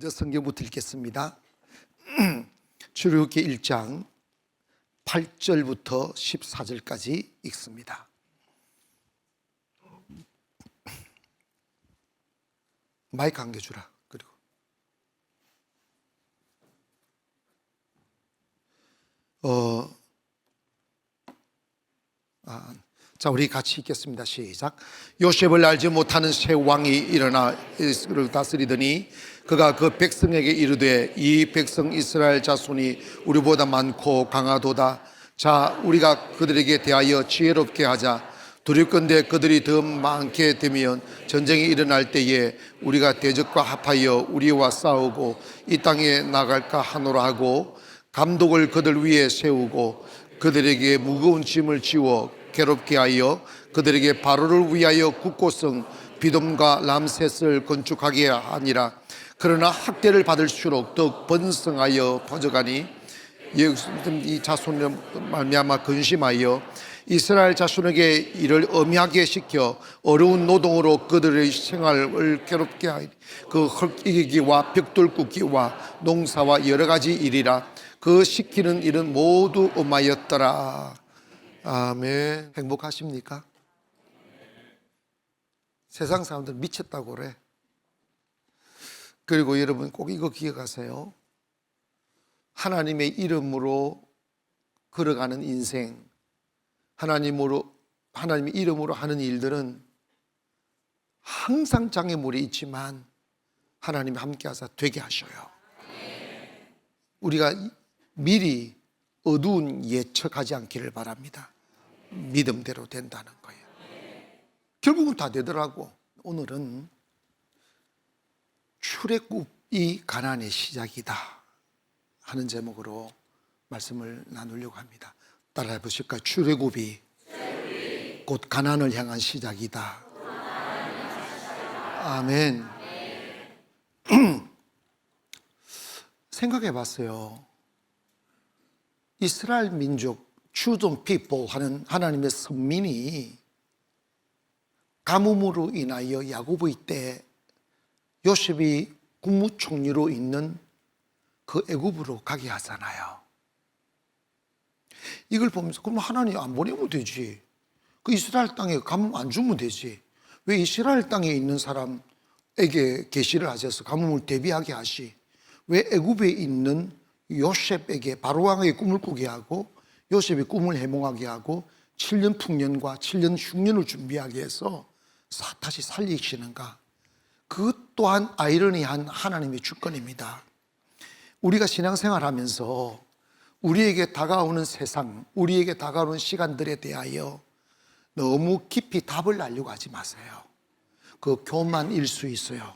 먼저 성경부터 읽겠습니다. 출애굽기 1장 8절부터 14절까지 읽습니다. 마이크 한 개 주라. 그리고 자, 우리 같이 읽겠습니다. 시작. 요셉을 알지 못하는 새 왕이 일어나 이스라엘을 다스리더니 그가 그 백성에게 이르되 이 백성 이스라엘 자손이 우리보다 많고 강하도다. 자, 우리가 그들에게 대하여 지혜롭게 하자. 두렵건대 그들이 더 많게 되면 전쟁이 일어날 때에 우리가 대적과 합하여 우리와 싸우고 이 땅에 나갈까 하노라 하고 감독을 그들 위에 세우고 그들에게 무거운 짐을 지워 괴롭게 하여 그들에게 바로를 위하여 국고성 비돔과 람셋을 건축하게 하니라. 그러나 학대를 받을수록 더 번성하여 퍼져가니 이 자손을 말미암아 근심하여 이스라엘 자손에게 이를 엄하게 시켜 어려운 노동으로 그들의 생활을 괴롭게 하니 그 헐기기와 벽돌 굽기와 농사와 여러 가지 일이라 그 시키는 일은 모두 엄하였더라. 아멘. 행복하십니까? 세상 사람들 미쳤다고 그래. 그리고 여러분 꼭 이거 기억하세요. 하나님의 이름으로 걸어가는 인생, 하나님의 이름으로 하는 일들은 항상 장애물이 있지만 하나님이 함께 하사 되게 하셔요. 우리가 미리 어두운 예측하지 않기를 바랍니다. 믿음대로 된다는 거예요. 결국은 다 되더라고. 오늘은 출애굽이 가난의 시작이다 하는 제목으로 말씀을 나누려고 합니다. 따라해 보실까요? 출애굽이 곧 가난을 향한 시작이다. 아멘. 생각해 봤어요. 이스라엘 민족, chosen people 하는 하나님의 선민이 가뭄으로 인하여 야곱의 때 요셉이 국무총리로 있는 그 애굽으로 가게 하잖아요. 이걸 보면서 그럼 하나님 안 보내면 되지. 그 이스라엘 땅에 가뭄 안 주면 되지. 왜 이스라엘 땅에 있는 사람에게 계시를 하셔서 가뭄을 대비하게 하시? 왜 애굽에 있는 요셉에게 바로왕의 꿈을 꾸게 하고 요셉이 꿈을 해몽하게 하고 7년 풍년과 7년 흉년을 준비하게 해서 다시 살리시는가? 그것 또한 아이러니한 하나님의 주권입니다. 우리가 신앙생활하면서 우리에게 다가오는 세상, 우리에게 다가오는 시간들에 대하여 너무 깊이 답을 알려고 하지 마세요. 그 교만일 수 있어요.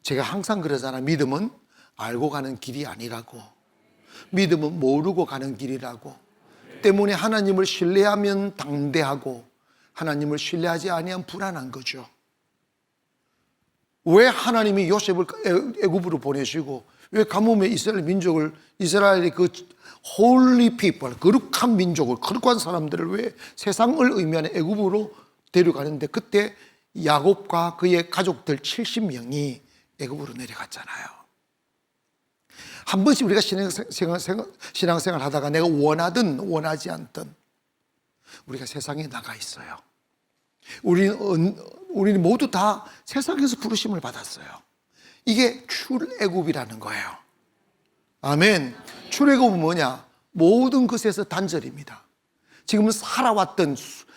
제가 항상 그러잖아요. 믿음은 알고 가는 길이 아니라고. 믿음은 모르고 가는 길이라고. 때문에 하나님을 신뢰하면 당대하고 하나님을 신뢰하지 아니하면 불안한 거죠. 왜 하나님이 요셉을 애굽으로 보내시고 왜 가뭄에 이스라엘 민족을, 이스라엘의 그 holy people, 거룩한 민족을, 거룩한 사람들을 왜 세상을 의미하는 애굽으로 데려가는데 그때 야곱과 그의 가족들 70명이 애굽으로 내려갔잖아요. 한 번씩 우리가 신앙생활 하다가 내가 원하든 원하지 않든 우리가 세상에 나가 있어요. 우리는 모두 다 세상에서 부르심을 받았어요. 이게 출애굽이라는 거예요. 아멘. 출애굽은 뭐냐? 모든 것에서 단절입니다. 지금 살아왔던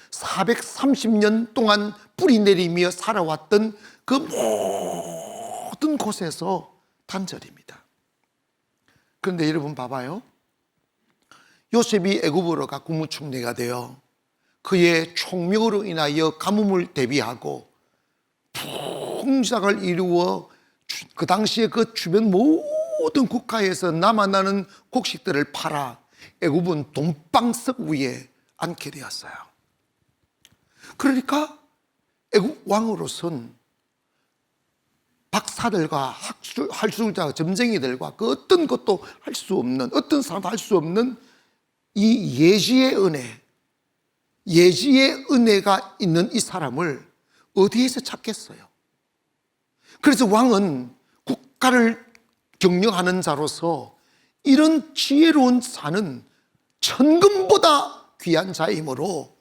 430년 동안 뿌리 내리며 살아왔던 그 모든 곳에서 단절입니다. 그런데 여러분 봐봐요. 요셉이 애굽으로 가 국무총리가 되어 그의 총명으로 인하여 가뭄을 대비하고 풍작을 이루어 그 당시에 그 주변 모든 국가에서 남아나는 곡식들을 팔아 애굽은 돈방석 위에 앉게 되었어요. 그러니까 애굽 왕으로선 박사들과 학술자, 점쟁이들과 그 어떤 것도 할 수 없는, 어떤 사람도 할 수 없는 이 예지의 은혜, 예지의 은혜가 있는 이 사람을 어디에서 찾겠어요? 그래서 왕은 국가를 경영하는 자로서 이런 지혜로운 자는 천금보다 귀한 자이므로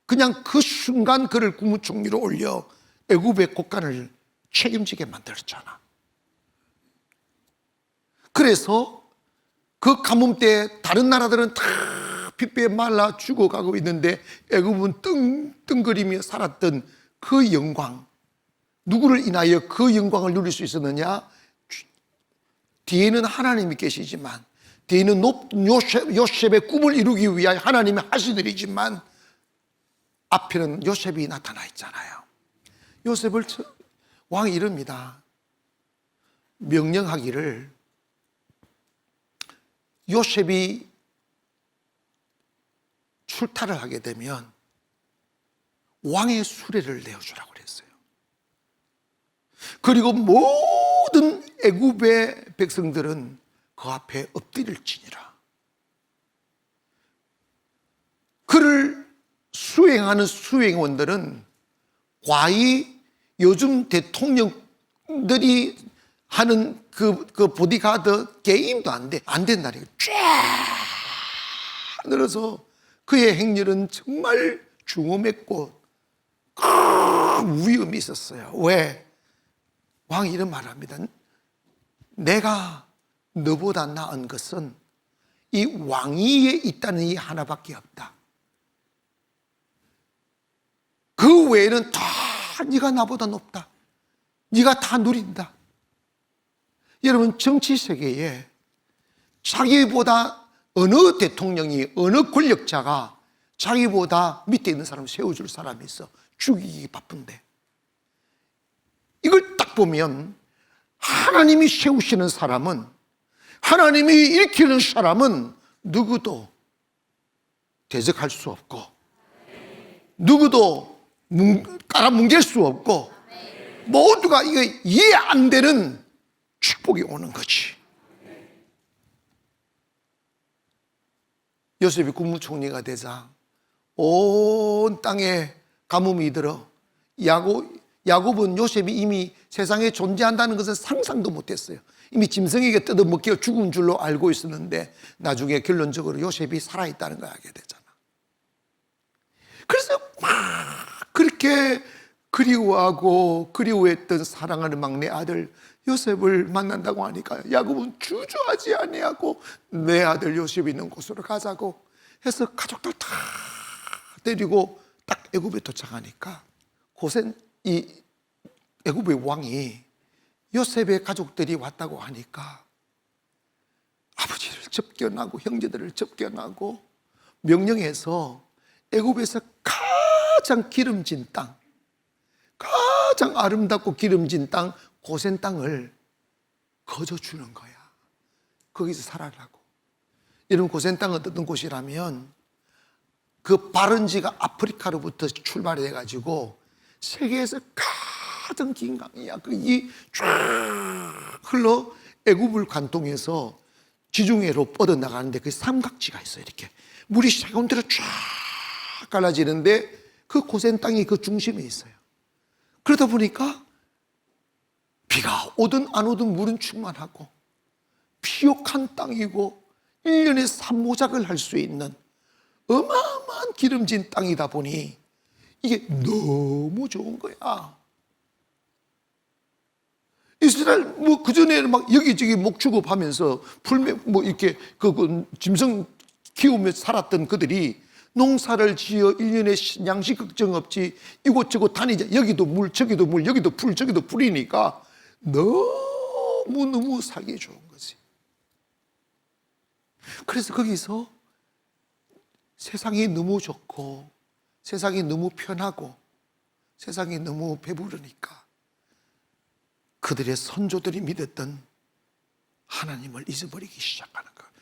그냥 그 순간 그를 국무총리로 올려 애굽의 국간을 책임지게 만들었잖아. 그래서 그 가뭄 때 다른 나라들은 다 핏배에 말라 죽어가고 있는데 애굽은 떵떵거리며 살았던 그 영광, 누구를 인하여 그 영광을 누릴 수 있었느냐? 뒤에는 하나님이 계시지만, 뒤에는 요셉의 꿈을 이루기 위하여 하나님이 하신 일이지만 앞에는 요셉이 나타나 있잖아요. 요셉을 왕이 이릅니다. 명령하기를 요셉이 출타를 하게 되면 왕의 수레를 내어주라고 그랬어요. 그리고 모든 애굽의 백성들은 그 앞에 엎드릴지니라. 그를 수행하는 수행원들은 과히 요즘 대통령들이 하는 그 보디가드 게임도 안 된다니. 쫙 늘어서 그의 행렬은 정말 중엄했고 큰 위험이 있었어요. 왜? 왕이 이런 말을 합니다. 내가 너보다 나은 것은 이 왕위에 있다는 이 하나밖에 없다. 그 외에는 다 네가 나보다 높다. 네가 다 누린다. 여러분, 정치 세계에 자기보다 어느 대통령이, 어느 권력자가 자기보다 밑에 있는 사람을 세워줄 사람이 있어. 죽이기 바쁜데. 이걸 딱 보면 하나님이 세우시는 사람은, 하나님이 일으키는 사람은 누구도 대적할 수 없고, 누구도 깔아뭉갤 수 없고, 모두가 이게 이해 안 되는 축복이 오는 거지. 요셉이 국무총리가 되자 온 땅에 가뭄이 들어 야곱은 요셉이 이미 세상에 존재한다는 것을 상상도 못했어요. 이미 짐승에게 뜯어먹혀 죽은 줄로 알고 있었는데 나중에 결론적으로 요셉이 살아있다는 걸 알게 되잖아. 그래서 막 그렇게 그리워했던 사랑하는 막내 아들 요셉을 만난다고 하니까 야곱은 주저하지 아니하고 내 아들 요셉이 있는 곳으로 가자고 해서 가족들 다 데리고 딱 애굽에 도착하니까 이 애굽의 왕이 요셉의 가족들이 왔다고 하니까 아버지를 접견하고 형제들을 접견하고 명령해서 애굽에서 가장 기름진 땅, 가장 아름답고 기름진 땅, 고센 땅을 거저 주는 거야. 거기서 살아라고. 이런 고센 땅은 어떤 곳이라면 그 바른지가 아프리카로부터 출발해 가지고 세계에서 가장 긴 강이야. 그게 쫙 흘러 애굽을 관통해서 지중해로 뻗어나가는데 그 삼각지가 있어요. 이렇게 물이 가운데로 쫙 갈라지는데 그 고센 땅이 그 중심에 있어요. 그러다 보니까 비가 오든 안 오든 물은 충만하고 피옥한 땅이고 1년에 산모작을 할 수 있는 어마어마한 기름진 땅이다 보니 이게 너무 좋은 거야. 이스라엘 그전에는 막 여기저기 목축업하면서 풀매 이렇게 짐승 키우며 살았던 그들이 농사를 지어 1년에 양식 걱정 없이 이곳저곳 다니자. 여기도 물 저기도 물 여기도 풀 저기도 풀이니까 너무너무 살기 좋은 거지. 그래서 거기서 세상이 너무 좋고 세상이 너무 편하고 세상이 너무 배부르니까 그들의 선조들이 믿었던 하나님을 잊어버리기 시작하는 거예요.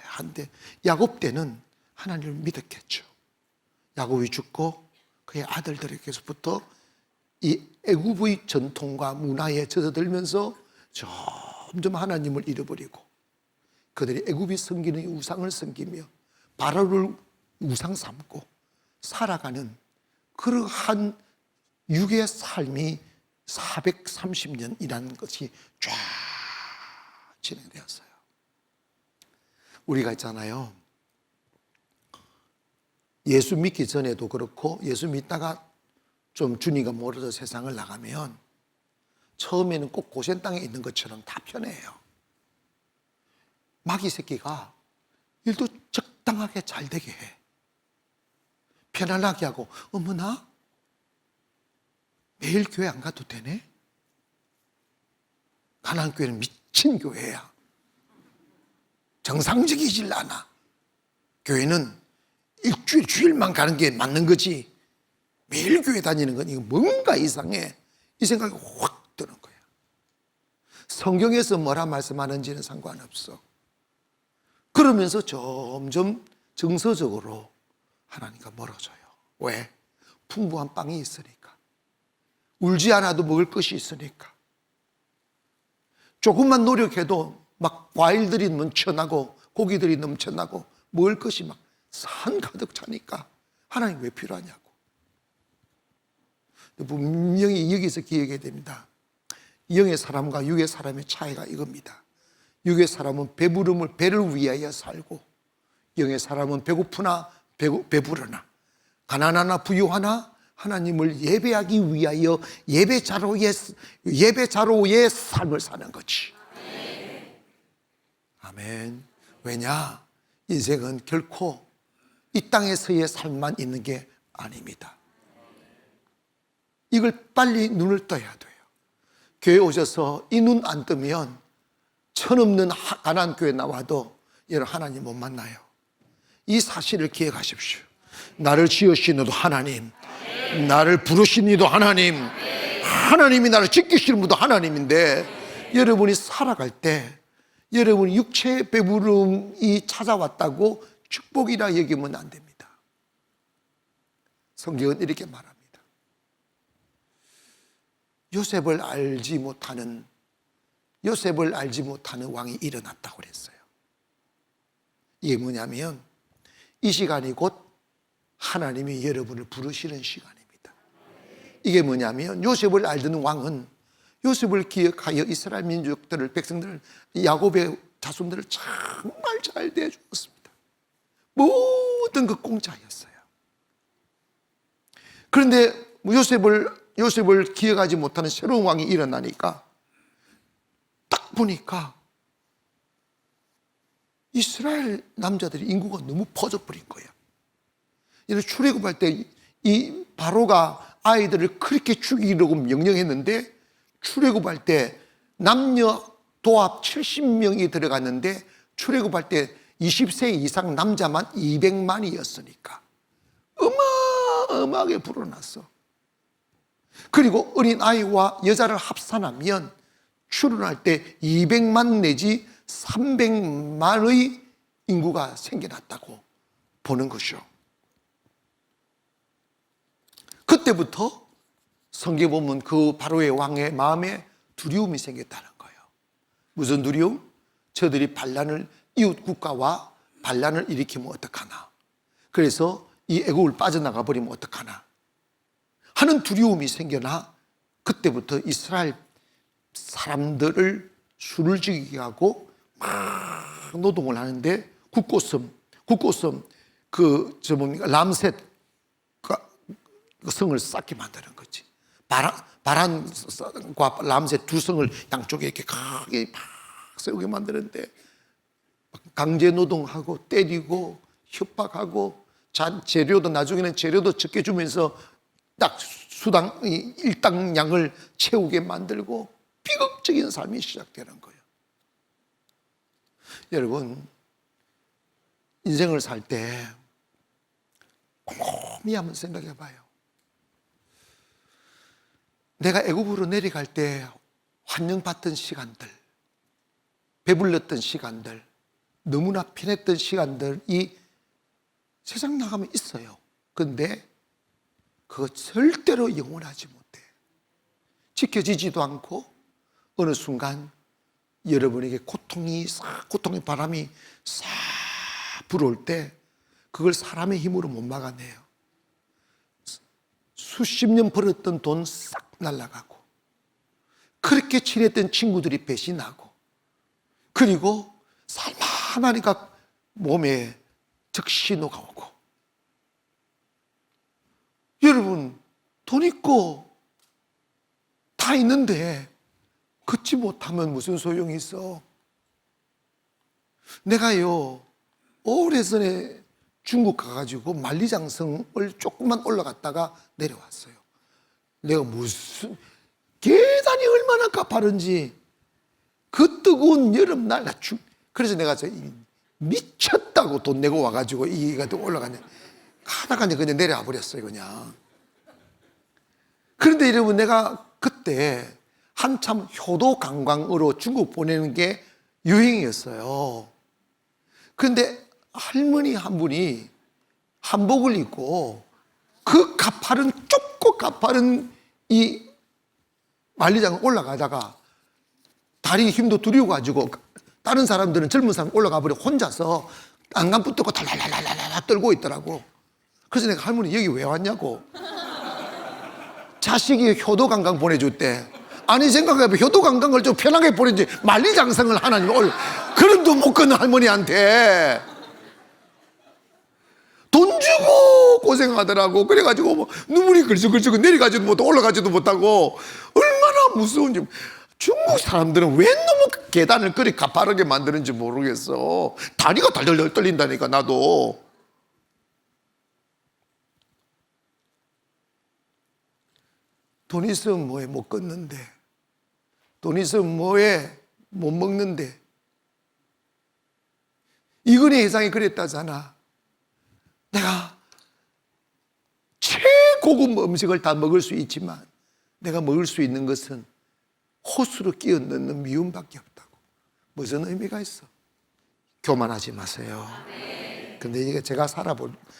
한데 야곱 때는 하나님을 믿었겠죠. 야곱이 죽고 그의 아들들에게서부터 이 애굽의 전통과 문화에 젖어들면서 점점 하나님을 잃어버리고 그들이 애굽이 섬기는 우상을 섬기며 바로를 우상 삼고 살아가는 그러한 육의 삶이 430년이라는 것이 쫙 진행되었어요. 우리가 있잖아요, 예수 믿기 전에도 그렇고 예수 믿다가 좀 주님과 멀어져 세상을 나가면 처음에는 꼭 고센 땅에 있는 것처럼 다 편해요. 마귀 새끼가 일도 적당하게 잘 되게 해. 편안하게 하고, 어머나 매일 교회 안 가도 되네? 가나안 교회는 미친 교회야. 정상적이질 않아. 교회는 일주일 주일만 가는 게 맞는 거지 매일 교회 다니는 건 이거 뭔가 이상해. 이 생각이 확 드는 거야. 성경에서 뭐라 말씀하는지는 상관없어. 그러면서 점점 정서적으로 하나님과 멀어져요. 왜? 풍부한 빵이 있으니까. 울지 않아도 먹을 것이 있으니까. 조금만 노력해도 막 과일들이 넘쳐나고 고기들이 넘쳐나고 먹을 것이 막 산 가득 차니까 하나님 왜 필요하냐고. 분명히 여기서 기억해야 됩니다. 영의 사람과 육의 사람의 차이가 이겁니다. 육의 사람은 배부름을 배를 위하여 살고, 영의 사람은 배고프나 배부르나 가난하나 부유하나 하나님을 예배하기 위하여 예배자로의 삶을 사는 거지. 아멘. 왜냐? 인생은 결코 이 땅에서의 삶만 있는 게 아닙니다. 이걸 빨리 눈을 떠야 돼요. 교회 오셔서 이 눈 안 뜨면 천없는 가나안 교회 나와도 여러분 하나님 못 만나요. 이 사실을 기억하십시오. 나를 지으신 이도 하나님, 나를 부르신 이도 하나님, 하나님이 나를 지키시는 분도 하나님인데, 여러분이 살아갈 때 여러분이 육체의 배부름이 찾아왔다고 축복이라 여기면 안 됩니다. 성경은 이렇게 말합니다. 요셉을 알지 못하는 왕이 일어났다고 그랬어요. 이게 뭐냐면 이 시간이 곧 하나님이 여러분을 부르시는 시간입니다. 이게 뭐냐면 요셉을 알던 왕은 요셉을 기억하여 이스라엘 민족들을, 백성들을, 야곱의 자손들을 정말 잘 대해주었습니다. 모든 그 공짜였어요. 그런데 요셉을 기억하지 못하는 새로운 왕이 일어나니까 딱 보니까 이스라엘 남자들이 인구가 너무 퍼져버린 거예요. 이를 출애굽할 때 이 바로가 아이들을 그렇게 죽이려고 명령했는데, 출애굽할 때 남녀 도합 70명이 들어갔는데 출애굽할 때 20세 이상 남자만 200만이었으니까 어마어마하게 불어났어. 그리고 어린 아이와 여자를 합산하면 출현할 때 200만 내지 300만의 인구가 생겨났다고 보는 것이요. 그때부터 성경에 보면 그 바로의 왕의 마음에 두려움이 생겼다는 거예요. 무슨 두려움? 저들이 반란을, 이웃 국가와 반란을 일으키면 어떡하나, 그래서 이 애국을 빠져나가 버리면 어떡하나 하는 두려움이 생겨나, 그때부터 이스라엘 사람들을 술을 즐기게 하고 막 노동을 하는데, 국고섬 람셋 그 성을 쌓게 만드는 거지. 바란과 람셋 두 성을 양쪽에 이렇게 크게 막 세우게 만드는데, 강제 노동하고 때리고 협박하고, 재료도 나중에는 재료도 적게 주면서 딱 수당 일당량을 채우게 만들고 비극적인 삶이 시작되는 거예요. 여러분, 인생을 살 때 곰곰이 한번 생각해 봐요. 내가 애굽으로 내려갈 때 환영받던 시간들, 배불렀던 시간들, 너무나 편했던 시간들이 세상 나가면 있어요. 그런데 그거 절대로 영원하지 못해. 지켜지지도 않고 어느 순간 여러분에게 고통의 바람이 싹 불어올 때 그걸 사람의 힘으로 못 막아내요. 수십 년 벌었던 돈 싹 날아가고, 그렇게 친했던 친구들이 배신하고, 그리고 살만하니까 몸에 적신호가 오고. 여러분, 돈 있고 다 있는데 걷지 못하면 무슨 소용이 있어? 내가요, 오래전에 중국 가가지고 만리장성을 조금만 올라갔다가 내려왔어요. 내가 무슨 계단이 얼마나 가파른지, 그 뜨거운 여름날 그래서 내가 미쳤다고 돈 내고 와가지고 이가 올라가냐, 가다가 그냥 내려와 버렸어요 그냥. 그런데 여러분, 내가 그때 한참 효도 관광으로 중국 보내는 게 유행이었어요. 그런데 할머니 한 분이 한복을 입고 그 가파른, 좁고 가파른 이 만리장을 올라가다가 다리 힘도 두려워 가지고 다른 사람들은, 젊은 사람 올라가 버려 혼자서 안간 붙들고 달랄랄랄랄 떨고 있더라고. 그래서 내가 할머니 여기 왜 왔냐고. 자식이 효도 관광 보내줬대. 아니 생각해봐, 효도 관광을 좀 편하게 보내지 만리장성을 하나님이 그런 돈 못 걷는 할머니한테 돈 주고 고생하더라고. 그래가지고 뭐 눈물이 글쩍글쩍 내려가지도 못하고 올라가지도 못하고 얼마나 무서운지. 중국 사람들은 왜 너무 계단을 그리 가파르게 만드는지 모르겠어. 다리가 달달달 떨린다니까. 나도 돈 있으면 뭐해 못 걷는데, 돈 있으면 뭐해 못 먹는데. 이근희 회장이 그랬다잖아. 내가 최고급 음식을 다 먹을 수 있지만 내가 먹을 수 있는 것은 호수로 끼워 넣는 미움밖에 없다고. 무슨 의미가 있어? 교만하지 마세요. 근데 이게 제가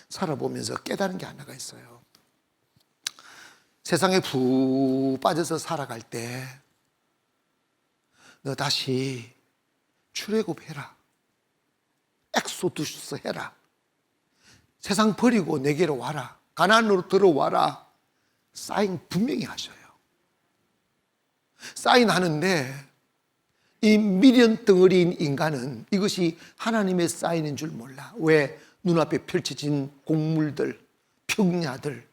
살아보면서 깨달은 게 하나가 있어요. 세상에 푹 빠져서 살아갈 때 너 다시 출애굽해라. 엑소두스 해라. 세상 버리고 내게로 와라. 가나안으로 들어와라. 사인 분명히 하셔요. 사인하는데 이 미련 덩어리인 인간은 이것이 하나님의 사인인 줄 몰라. 왜? 눈앞에 펼쳐진 곡물들, 평야들,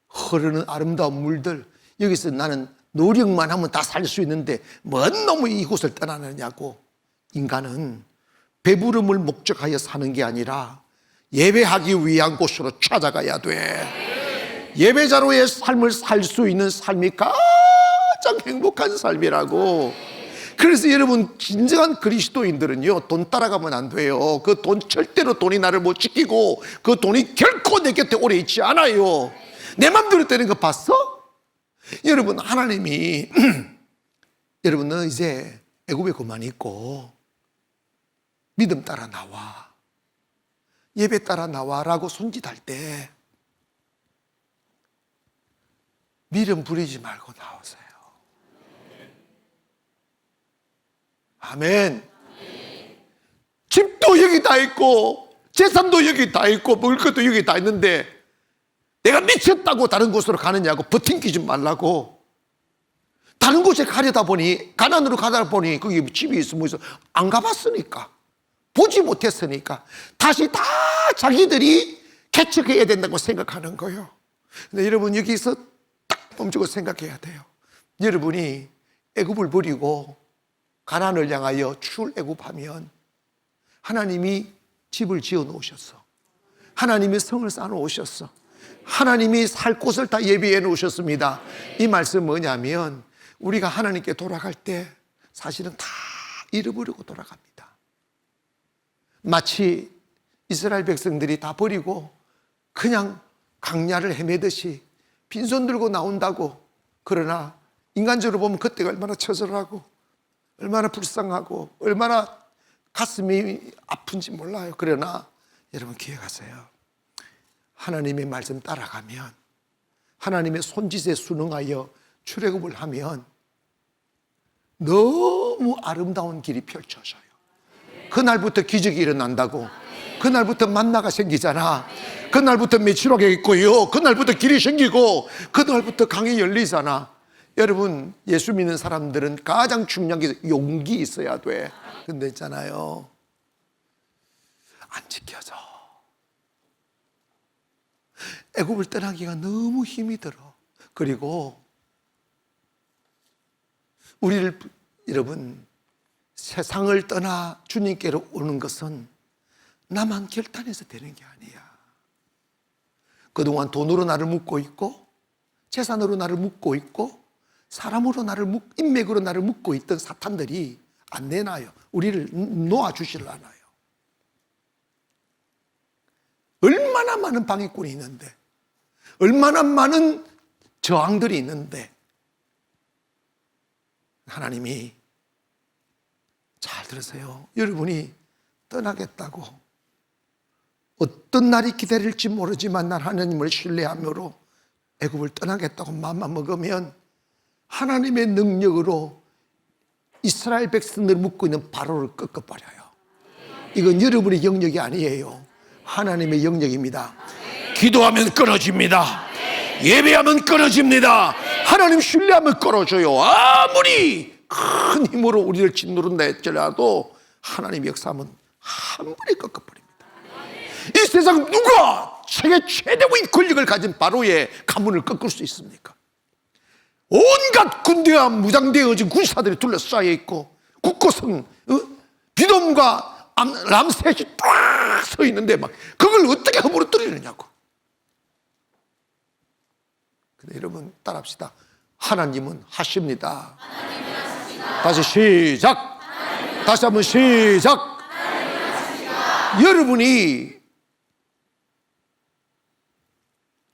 흐르는 아름다운 물들, 여기서 나는 노력만 하면 다 살 수 있는데 뭔 놈의 이곳을 떠나느냐고. 인간은 배부름을 목적하여 사는 게 아니라 예배하기 위한 곳으로 찾아가야 돼. 예배자로의 삶을 살 수 있는 삶이 가장 행복한 삶이라고. 그래서 여러분, 진정한 그리스도인들은요, 돈 따라가면 안 돼요. 그 돈, 절대로 돈이 나를 못 지키고 그 돈이 결코 내 곁에 오래 있지 않아요. 내 맘대로 되는 거 봤어? 여러분, 하나님이 여러분, 너 이제 애굽에 그만 있고 믿음 따라 나와, 예배 따라 나와라고 손짓할 때 미련 부리지 말고 나오세요. 아멘. 집도 여기 다 있고 재산도 여기 다 있고 먹을 것도 여기 다 있는데 내가 미쳤다고 다른 곳으로 가느냐고 버팅기지 말라고. 다른 곳에 가려다 보니, 가난으로 가다 보니 거기 집이 있으면 안 가봤으니까, 보지 못했으니까 다시 다 자기들이 개척해야 된다고 생각하는 거예요. 근데 여러분, 여기서 딱 멈추고 생각해야 돼요. 여러분이 애굽을 버리고 가나안을 향하여 출애굽하면 하나님이 집을 지어 놓으셨어. 하나님이 성을 쌓아 놓으셨어. 하나님이 살 곳을 다 예비해 놓으셨습니다. 이 말씀은 뭐냐면, 우리가 하나님께 돌아갈 때 사실은 다 잃어버리고 돌아갑니다. 마치 이스라엘 백성들이 다 버리고 그냥 강야를 헤매듯이 빈손 들고 나온다고. 그러나 인간적으로 보면 그때가 얼마나 처절하고 얼마나 불쌍하고 얼마나 가슴이 아픈지 몰라요. 그러나 여러분, 기억하세요. 하나님의 말씀 따라가면, 하나님의 손짓에 순응하여 출애굽을 하면 너무 아름다운 길이 펼쳐져요. 그날부터 기적이 일어난다고. 그날부터 만나가 생기잖아. 그날부터 매출하게 있고요. 그날부터 길이 생기고 그날부터 강이 열리잖아. 여러분, 예수 믿는 사람들은 가장 중요한 게 용기 있어야 돼. 근데 있잖아요, 안 지켜져. 애굽을 떠나기가 너무 힘이 들어. 그리고 우리를, 여러분, 세상을 떠나 주님께로 오는 것은 나만 결단해서 되는 게 아니야. 그동안 돈으로 나를 묶고 있고, 재산으로 나를 묶고 있고, 사람으로 인맥으로 나를 묶고 있던 사탄들이 안 내놔요. 우리를 놓아주시려나요. 얼마나 많은 방해꾼이 있는데, 얼마나 많은 저항들이 있는데, 하나님이, 잘 들으세요, 여러분이 떠나겠다고, 어떤 날이 기다릴지 모르지만 난 하나님을 신뢰함으로 애굽을 떠나겠다고 마음만 먹으면 하나님의 능력으로 이스라엘 백성들을 묶고 있는 바로를 꺾어버려요. 이건 여러분의 영역이 아니에요. 하나님의 영역입니다. 기도하면 끊어집니다. 예배하면 끊어집니다. 하나님 신뢰하면 끊어져요. 아무리 큰 힘으로 우리를 짓누른다 할지라도 하나님 역사하면 한 번에 꺾어버립니다. 이 세상 누가 세계 최대의 권력을 가진 바로의 가문을 꺾을 수 있습니까? 온갖 군대와 무장되어진 군사들이 둘러싸여 있고, 국고성 비돔과 람셋이 딱 서 있는데 막 그걸 어떻게 허물어뜨리느냐고. 근데 여러분, 따라합시다. 하나님은 하십니다. 다시 시작. 다시 한번 시작. 여러분이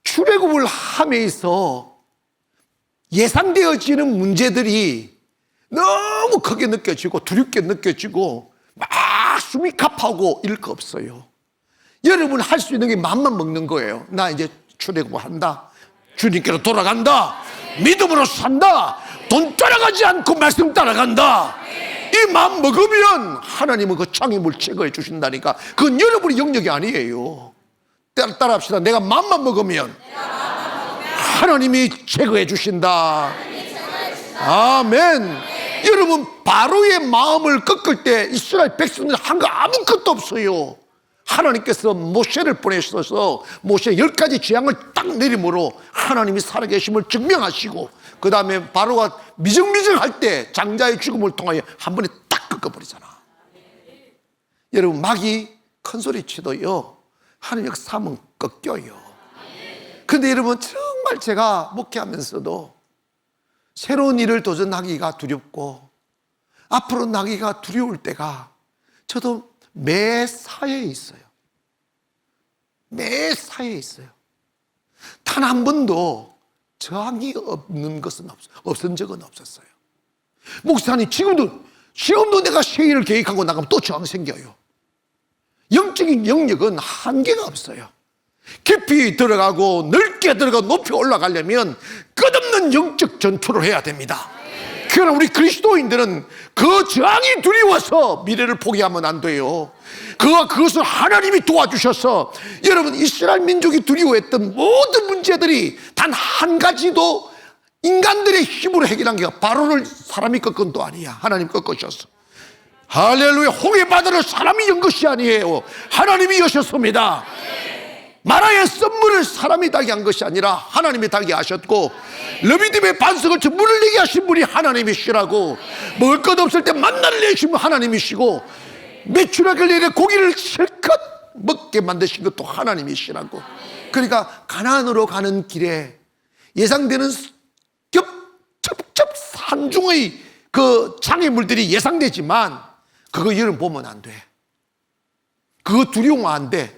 출애굽을 함에 있어 예상되어지는 문제들이 너무 크게 느껴지고 두렵게 느껴지고 막 숨이 가파오고 이럴 거 없어요. 여러분 할 수 있는 게 마음만 먹는 거예요. 나 이제 출애굽을 한다, 주님께로 돌아간다, 믿음으로 산다, 돈 따라가지 않고 말씀 따라간다, 이 마음 먹으면 하나님은 그 장애물 제거해 주신다니까. 그건 여러분의 영역이 아니에요. 따라합시다. 내가 마음만 먹으면 하나님이 제거해 주신다. 아멘. 여러분, 바로의 마음을 꺾을 때 이스라엘 백성들 한 거 아무것도 없어요. 하나님께서 모세를 보내셔서 모세 10가지 재앙을 딱 내림으로 하나님이 살아계심을 증명하시고, 그 다음에 바로가 미정미정할 때 장자의 죽음을 통하여 한 번에 딱 꺾어버리잖아. 여러분, 마귀 큰 소리 치도요, 하나님 역사하면 꺾여요. 근데 여러분, 정말 제가 목회하면서도 새로운 일을 도전하기가 두렵고 앞으로 나기가 두려울 때가 저도 매사에 있어요. 매사에 있어요. 단 한 번도 저항이 없는 것은 없은 적은 없었어요. 목사님, 지금도 내가 새 일을 계획하고 나가면 또 저항 생겨요. 영적인 영역은 한계가 없어요. 깊이 들어가고 넓게 들어가고 높이 올라가려면 끝없는 영적 전투를 해야 됩니다. 그러나 우리 그리스도인들은 그 저항이 두려워서 미래를 포기하면 안 돼요. 그것을 하나님이 도와주셔서 여러분, 이스라엘 민족이 두려워했던 모든 문제들이 단 한 가지도 인간들의 힘으로 해결한 게 바로를 사람이 꺾은 것도 아니야. 하나님 꺾으셨어. 할렐루야. 홍해 바다를 사람이 연 것이 아니에요. 하나님이 여셨습니다. 마라의 썸물을 사람이 달게 한 것이 아니라 하나님이 달게 하셨고, 르비딤의 반석을 물을 내게 하신 분이 하나님이시라고, 먹을 것 없을 때 만나를 내신 분 하나님이시고, 메추라기를 내려 고기를 실컷 먹게 만드신 것도 하나님이시라고. 그러니까 가나안으로 가는 길에 예상되는 겹겹 산중의 그 장애물들이 예상되지만 그거 여러분 보면 안 돼. 그거 두려우면 안 돼.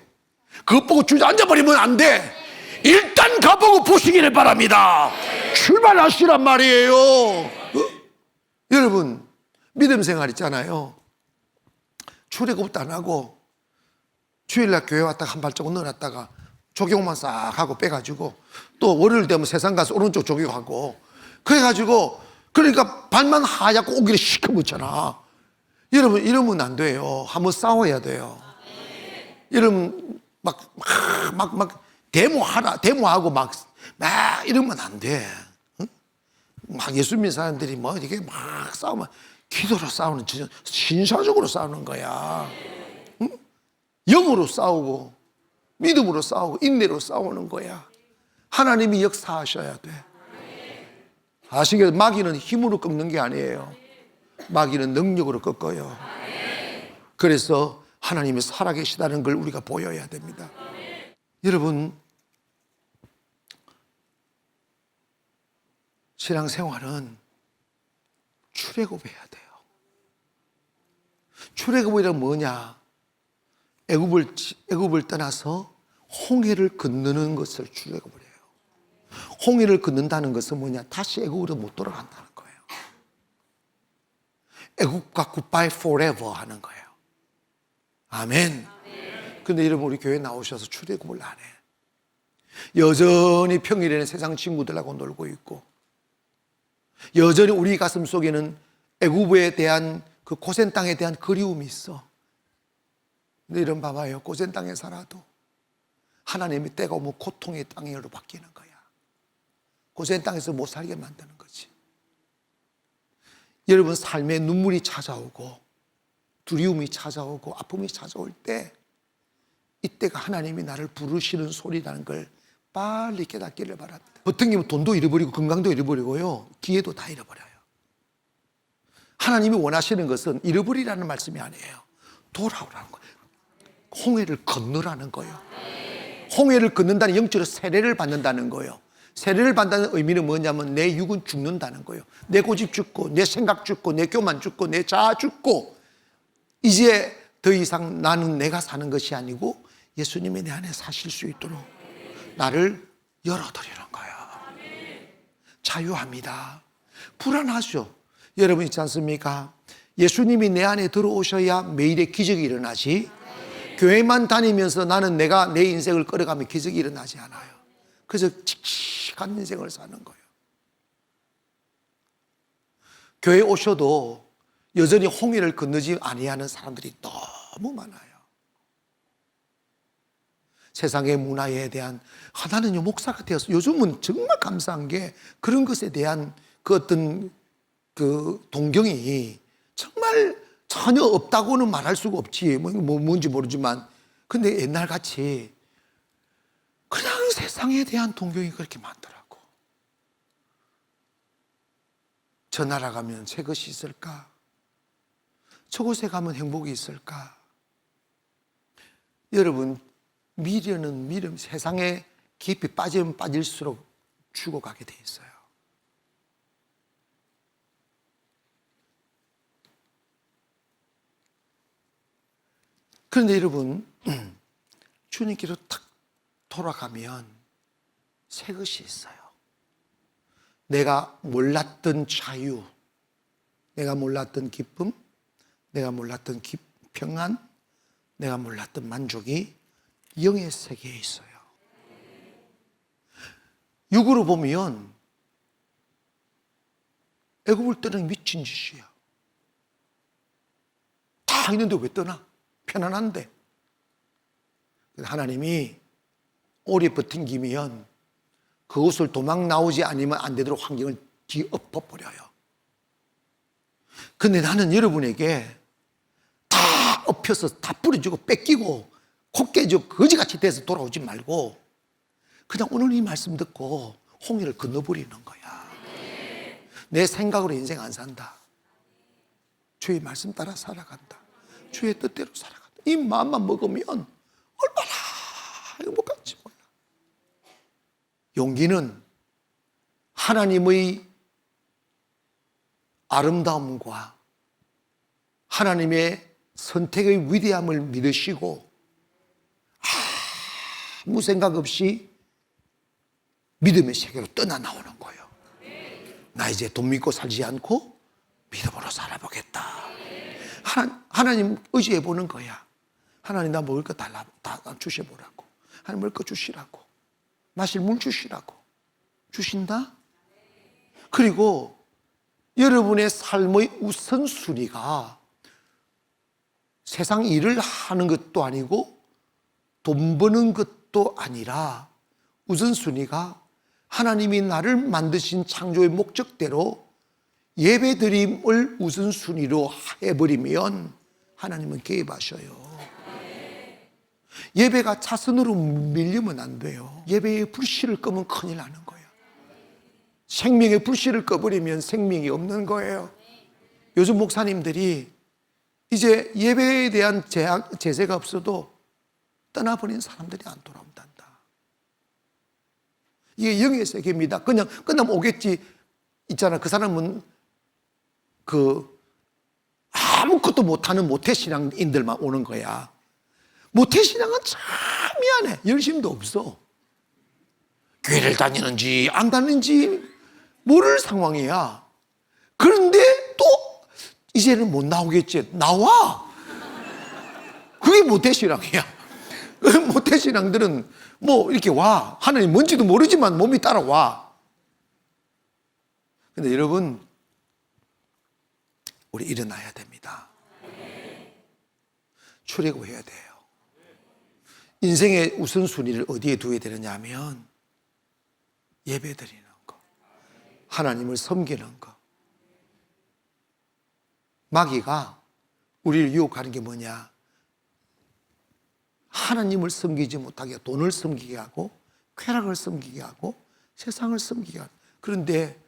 그것 보고 주저앉아버리면 안 돼. 일단 가보고 보시기를 바랍니다. 출발하시란 말이에요. 여러분, 믿음 생활 있잖아요. 출애굽도 안 하고 주일날 교회 왔다가 한 발자국 넣어놨다가 조경만 싹 하고 빼가지고 또 월요일 되면 세상 가서 오른쪽 조경하고 그래가지고, 그러니까 발만 하얗고 오기를 시커멓잖아. 여러분, 이러면 안 돼요. 한번 싸워야 돼요. 여러분, 막 데모하고 막 이러면 안 돼. 응? 막 예수 믿는 사람들이 뭐 이게 막 싸우면 기도로 싸우는, 신사적으로 싸우는 거야. 응? 영으로 싸우고 믿음으로 싸우고 인내로 싸우는 거야. 하나님이 역사하셔야 돼. 아시겠죠? 마귀는 힘으로 꺾는 게 아니에요. 마귀는 능력으로 꺾어요. 그래서 하나님이 살아계시다는 걸 우리가 보여야 됩니다. 여러분, 신앙생활은 출애굽해야 돼요. 출애굽이란 뭐냐? 애굽을 떠나서 홍해를 건너는 것을 출애굽을 해요. 홍해를 건넌다는 것은 뭐냐? 다시 애굽으로 못 돌아간다는 거예요. 애굽과 굿바이 forever 하는 거예요. 아멘. 근데 여러분, 우리 교회 나오셔서 출애굽을 안 해. 여전히 평일에는 세상 친구들하고 놀고 있고, 여전히 우리 가슴 속에는 애굽에 대한 그 고센 땅에 대한 그리움이 있어. 근데 이런 봐봐요. 고센 땅에 살아도 하나님이 때가 오면 고통의 땅으로 바뀌는 거야. 고센 땅에서 못 살게 만드는 거지. 여러분, 삶에 눈물이 찾아오고 두려움이 찾아오고 아픔이 찾아올 때, 이때가 하나님이 나를 부르시는 소리라는 걸 빨리 깨닫기를 바랍니다. 어떤 경우 돈도 잃어버리고 건강도 잃어버리고요, 기회도 다 잃어버려요. 하나님이 원하시는 것은 잃어버리라는 말씀이 아니에요. 돌아오라는 거예요. 홍해를 건너라는 거예요. 홍해를 건넌다는, 영적으로 세례를 받는다는 거예요. 세례를 받는다는 의미는 뭐냐면 내 육은 죽는다는 거예요. 내 고집 죽고 내 생각 죽고 내 교만 죽고 내 자아 죽고, 이제 더 이상 나는 내가 사는 것이 아니고 예수님이 내 안에 사실 수 있도록 나를 열어드리는 거예요. 자유합니다. 불안하죠. 여러분 있지 않습니까? 예수님이 내 안에 들어오셔야 매일의 기적이 일어나지, 교회만 다니면서 나는 내가 내 인생을 끌어가면 기적이 일어나지 않아요. 그래서 칙칙한 인생을 사는 거예요. 교회에 오셔도 여전히 홍해를 건너지 아니하는 사람들이 너무 많아요. 세상의 문화에 대한, 나는요 목사가 되어서 요즘은 정말 감사한 게 그런 것에 대한 그 어떤 그 동경이 정말 전혀 없다고는 말할 수가 없지. 뭔지 모르지만, 근데 옛날 같이 그냥 세상에 대한 동경이 그렇게 많더라고. 저 나라 가면 새 것이 있을까? 저곳에 가면 행복이 있을까? 여러분, 미련은 세상에 깊이 빠지면 빠질수록 죽어가게 돼 있어요. 그런데 여러분, 주님께로 탁 돌아가면 새 것이 있어요. 내가 몰랐던 자유, 내가 몰랐던 기쁨, 내가 몰랐던 평안, 내가 몰랐던 만족이 영의 세계에 있어요. 육으로 보면 애굽을 떠나는 미친 짓이야. 다 있는데 왜 떠나? 편안한데. 하나님이 오래 버틴기면 그것을 도망 나오지 않으면 안 되도록 환경을 뒤엎어버려요. 근데 나는 여러분에게 다 엎혀서 다 부러지고 뺏기고 코 깨지고 거지같이 돼서 돌아오지 말고 그냥 오늘 이 말씀 듣고 홍해를 건너버리는 거야. 내 생각으로 인생 안 산다. 주의 말씀 따라 살아간다. 주의 뜻대로 살아간다. 이 마음만 먹으면 얼마나 행복한지 몰라. 용기는 하나님의 아름다움과 하나님의 선택의 위대함을 믿으시고 아무 생각 없이 믿음의 세계로 떠나 나오는 거예요. 나 이제 돈 믿고 살지 않고 믿음으로 살아보겠다. 하나님 의지해 보는 거야. 하나님 나 먹을 거 달라, 다 주셔보라고. 하나님 먹을 거 주시라고. 마실 물 주시라고. 주신다? 그리고 여러분의 삶의 우선순위가 세상 일을 하는 것도 아니고 돈 버는 것도 아니라 우선순위가 하나님이 나를 만드신 창조의 목적대로 예배드림을 우선순위로 해버리면 하나님은 개입하셔요. 예배가 차선으로 밀리면 안 돼요. 예배의 불씨를 끄면 큰일 나는 거예요. 생명의 불씨를 꺼버리면 생명이 없는 거예요. 요즘 목사님들이 이제 예배에 대한 제재가 없어도 떠나버린 사람들이 안 돌아온단다. 이게 영의 세계입니다. 그냥 끝나면 오겠지 있잖아. 그 사람은 아무것도 못하는 모태신앙인들만 오는 거야. 모태신앙은 참 미안해. 열심도 없어. 교회를 다니는지 안 다니는지 모를 상황이야. 그런데 또 이제는 못 나오겠지. 나와. 그게 모태신앙이야. 모태신앙들은 뭐 이렇게 와. 하나님 뭔지도 모르지만 몸이 따라와. 근데 여러분, 우리 일어나야 됩니다. 출애굽해야 돼요. 인생의 우선순위를 어디에 두어야 되느냐 하면 예배 드리는 거, 하나님을 섬기는 거. 마귀가 우리를 유혹하는 게 뭐냐? 하나님을 섬기지 못하게 하고, 돈을 섬기게 하고, 쾌락을 섬기게 하고, 세상을 섬기게 하고. 그런데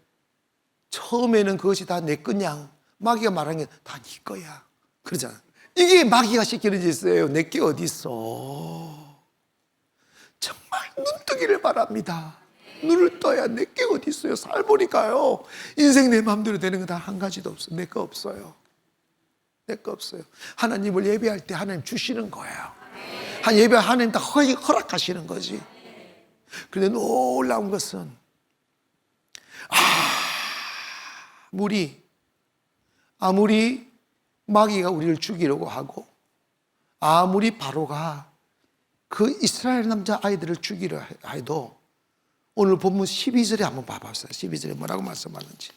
처음에는 그것이 다 내 거냐? 마귀가 말하는 게 다 네 거야. 그러잖아. 이게 마귀가 시키는 짓이에요. 내 게 어디 있어? 정말 눈뜨기를 바랍니다. 눈을 떠야 내 게 어디 있어요? 살보니까요. 인생 내 마음대로 되는 거 단 한 가지도 없어. 내 거 없어요. 내 거 없어요. 하나님을 예배할 때 하나님 주시는 거예요. 예배 하나님 다 허락하시는 거지. 그런데 놀라운 것은 아무리 마귀가 우리를 죽이려고 하고, 아무리 바로가 그 이스라엘 남자 아이들을 죽이려 해도, 오늘 본문 12절에 한번 봐봤어요. 12절에 뭐라고 말씀하는지.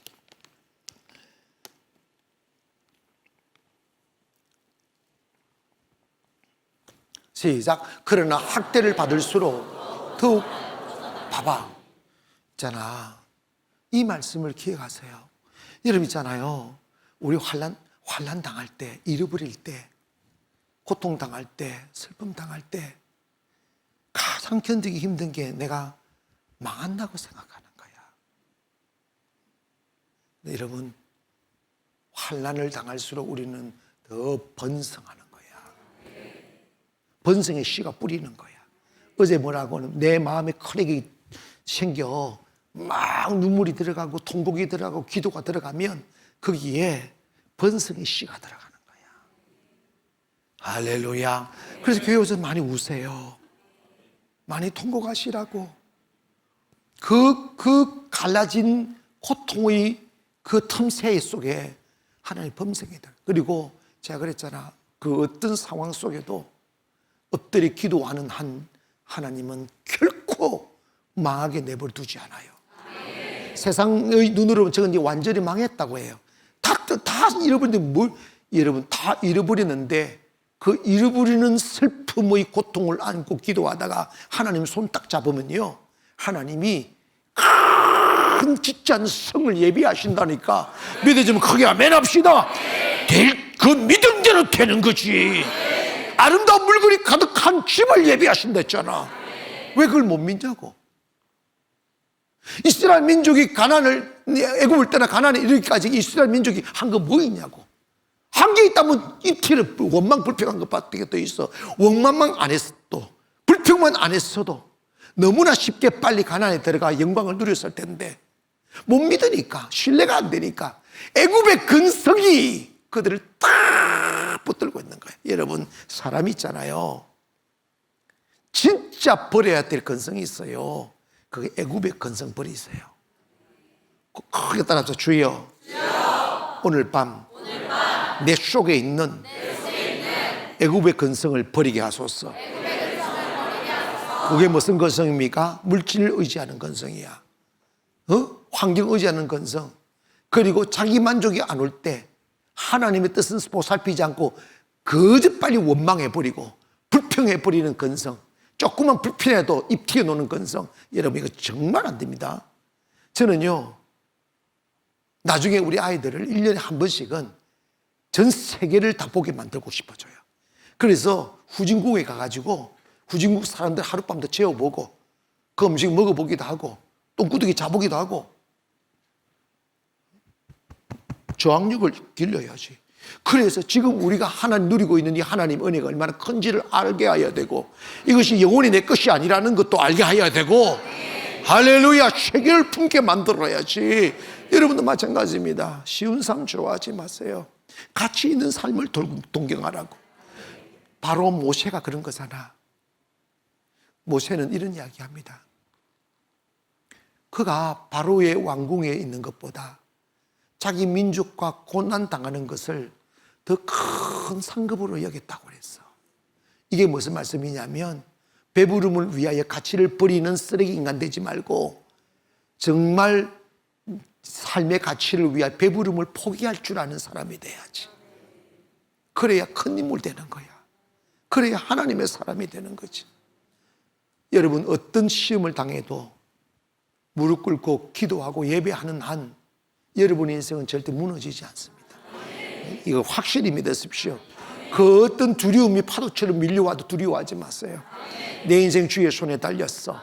시작. 그러나 학대를 받을수록 더욱 봐봐. 있잖아. 이 말씀을 기억하세요. 여러분 있잖아요. 우리 환난 당할 때, 잃어버릴 때, 고통 당할 때, 슬픔 당할 때 가장 견디기 힘든 게 내가 망한다고 생각하는 거야. 근데 여러분, 환난을 당할수록 우리는 더 번성하는 거야. 번성의 씨가 뿌리는 거야. 어제 뭐라고는 내 마음에 커넥이 생겨 막 눈물이 들어가고 통곡이 들어가고 기도가 들어가면 거기에 번성의 씨가 들어가는 거야. 할렐루야. 그래서 교회 오셔서 많이 우세요. 많이 통곡하시라고. 그 갈라진 고통의 그 틈새 속에 하나님 범성이다. 그리고 제가 그랬잖아. 그 어떤 상황 속에도 엎드려 기도하는 하나님은 결코 망하게 내버려 두지 않아요. 세상의 눈으로 저건 이제 완전히 망했다고 해요. 다 잃어버리는데 여러분 다 잃어버리는데 그 잃어버리는 슬픔의 고통을 안고 기도하다가 하나님 손 딱 잡으면요, 하나님이 큰 지찬 성을 예비하신다니까. 믿어지면 크게 아멘 합시다. 그 믿음대로 되는 거지. 아름다운 물건이 가득한 집을 예비하신다 했잖아. 왜 그걸 못 믿냐고. 이스라엘 민족이 애굽을 떠나 가나안에 이르기까지 이스라엘 민족이 한 거 뭐 있냐고. 한 게 있다면 이틀을 원망 불평한 것밖에 또 있어. 원망만 안 했어도, 불평만 안 했어도 너무나 쉽게 빨리 가나안에 들어가 영광을 누렸을 텐데 못 믿으니까, 신뢰가 안 되니까 애굽의 근성이 그들을 딱 붙들고 있는 거예요. 여러분, 사람이 있잖아요. 진짜 버려야 될 근성이 있어요. 그게 애굽의 근성 버리세요. 크게 따라서 주여, 오늘 밤 내 속에 있는 애굽의 근성을 버리게 하소서. 그게 무슨 근성입니까? 물질을 의지하는 근성이야. 환경 의지하는 근성. 그리고 자기 만족이 안 올 때 하나님의 뜻은 보살피지 않고 거저 빨리 원망해버리고 불평해버리는 근성. 조금만 불편해도 입 튀어나오는 건성. 여러분 이거 정말 안 됩니다. 저는요 나중에 우리 아이들을 1년에 한 번씩은 전 세계를 다 보게 만들고 싶어져요. 그래서 후진국에 가가지고 후진국 사람들 하룻밤도 재워보고 그 음식 먹어보기도 하고 똥구덩이 자보기도 하고 저항력을 길러야지. 그래서 지금 우리가 하나님 누리고 있는 이 하나님 은혜가 얼마나 큰지를 알게 해야 되고 이것이 영원히 내 것이 아니라는 것도 알게 해야 되고 할렐루야 체계를 품게 만들어야지. 여러분도 마찬가지입니다. 쉬운 삶 좋아하지 마세요. 가치 있는 삶을 동경하라고. 바로 모세가 그런 거잖아. 모세는 이런 이야기합니다. 그가 바로의 왕궁에 있는 것보다 자기 민족과 고난 당하는 것을 더 큰 상급으로 여겼다고 그랬어. 이게 무슨 말씀이냐면 배부름을 위하여 가치를 버리는 쓰레기 인간 되지 말고 정말 삶의 가치를 위하여 배부름을 포기할 줄 아는 사람이 돼야지. 그래야 큰 인물 되는 거야. 그래야 하나님의 사람이 되는 거지. 여러분 어떤 시험을 당해도 무릎 꿇고 기도하고 예배하는 한 여러분의 인생은 절대 무너지지 않습니다. 이거 확실히 믿으십시오. 그 어떤 두려움이 파도처럼 밀려와도 두려워하지 마세요. 내 인생 주의 손에 달렸어.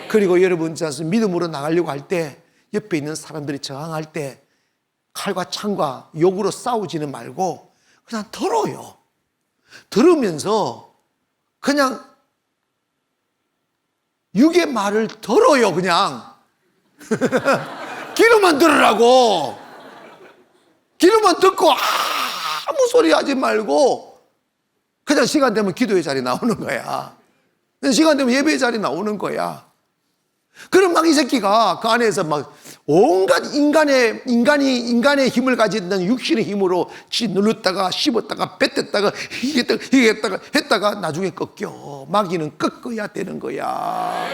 그리고 여러분 믿음으로 나가려고 할 때 옆에 있는 사람들이 저항할 때 칼과 창과 욕으로 싸우지는 말고 그냥 들어요. 들으면서 그냥 육의 말을 들어요. 그냥 귀로만 들으라고. 귀로만 듣고 아무 소리 하지 말고 그냥 시간 되면 기도의 자리 나오는 거야. 시간 되면 예배의 자리 나오는 거야. 그럼 막 이 새끼가 그 안에서 막 온갖 인간의 힘을 가지던 육신의 힘으로 눌렀다가 씹었다가 뱉었다가 희겠다가 했다가 나중에 꺾여. 마귀는 꺾어야 되는 거야.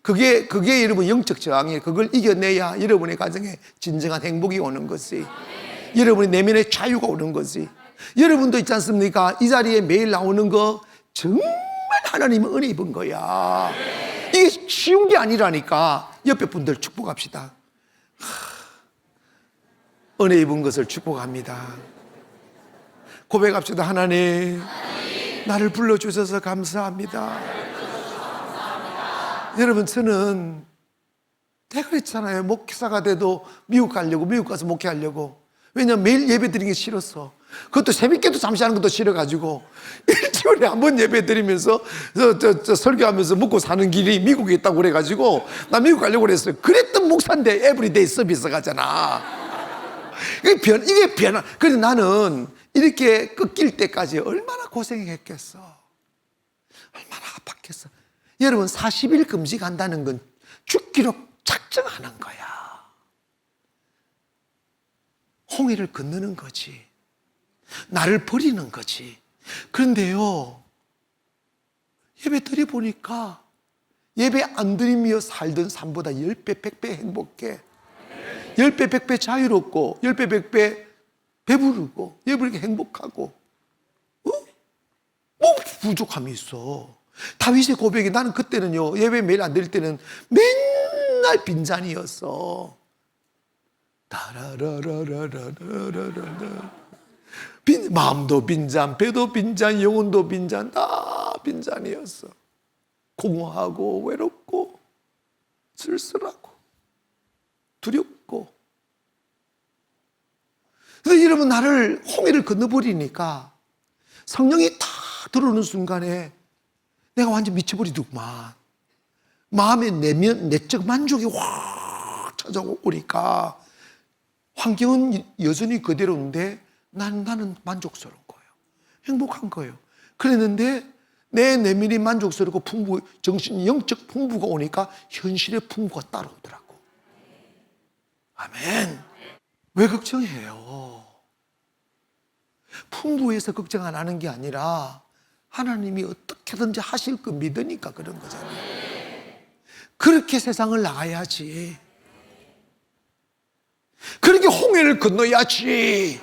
그게 여러분 영적 저항이에요. 그걸 이겨내야 여러분의 가정에 진정한 행복이 오는 거지. 여러분의 내면의 자유가 오는 거지. 여러분도 있지 않습니까? 이 자리에 매일 나오는 거 정말 하나님은 은혜 입은 거야. 이게 쉬운 게 아니라니까. 옆에 분들 축복합시다. 은혜 입은 것을 축복합니다. 고백합시다. 하나님, 나를 불러주셔서 감사합니다. 여러분 저는 내가 그랬잖아요. 목사가 돼도 미국 가서 목회하려고. 왜냐면 매일 예배 드리는 게 싫었어. 그것도 새벽에도 잠시 하는 것도 싫어가지고 일주일에 한 번 예배 드리면서 설교하면서 먹고 사는 길이 미국에 있다고 그래가지고 나 미국 가려고 그랬어요. 그랬던 목사인데 에브리데이 서비스 가잖아. 이게 변화. 그래서 나는 이렇게 꺾일 때까지 얼마나 고생했겠어. 얼마나 아팠겠어. 여러분 40일 금식한다는 건 죽기로 작정하는 거야. 홍해를 건너는 거지. 나를 버리는 거지. 그런데요 예배 드려보니까 예배 안 드리며 살던 삶보다 10배 100배 행복해. 10배 100배 자유롭고 10배 100배 배부르고 예배를 행복하고 뭐 부족함이 있어. 다윗의 고백이 나는 그때는요 예배 매일 안 드릴 때는 맨날 빈잔이었어. 마음도 빈잔, 배도 빈잔, 영혼도 빈잔, 다 빈잔이었어. 공허하고 외롭고 쓸쓸하고 두렵고. 근데 여러분 나를 홍해를 건너버리니까 성령이 다 들어오는 순간에 내가 완전 미쳐버리더구만. 마음의 내적 만족이 확 찾아오니까 환경은 여전히 그대로인데 나는 만족스러운 거예요. 행복한 거예요. 그랬는데 내 내면이 만족스럽고 정신 영적 풍부가 오니까 현실의 풍부가 따라오더라고. 아멘. 왜 걱정해요? 풍부해서 걱정 안 하는 게 아니라 하나님이 어떻게든지 하실 거 믿으니까 그런 거잖아요. 그렇게 세상을 나가야지. 그렇게 홍해를 건너야지.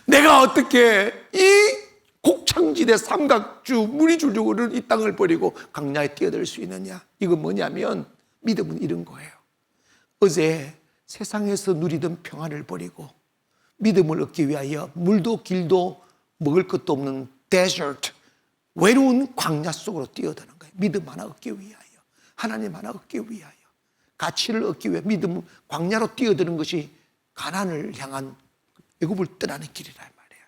내가 어떻게 이 곡창지대 삼각주 물이 줄줄 흐르는 이 땅을 버리고 광야에 뛰어들 수 있느냐? 이건 뭐냐면 믿음은 이런 거예요. 어제 세상에서 누리던 평안을 버리고 믿음을 얻기 위하여 물도 길도 먹을 것도 없는 데저트, 외로운 광야 속으로 뛰어드는 거예요. 믿음 하나 얻기 위하여, 하나님 하나 얻기 위하여, 가치를 얻기 위해 믿음 광야로 뛰어드는 것이 가나안을 향한 애굽을 떠나는 길이란 말이에요.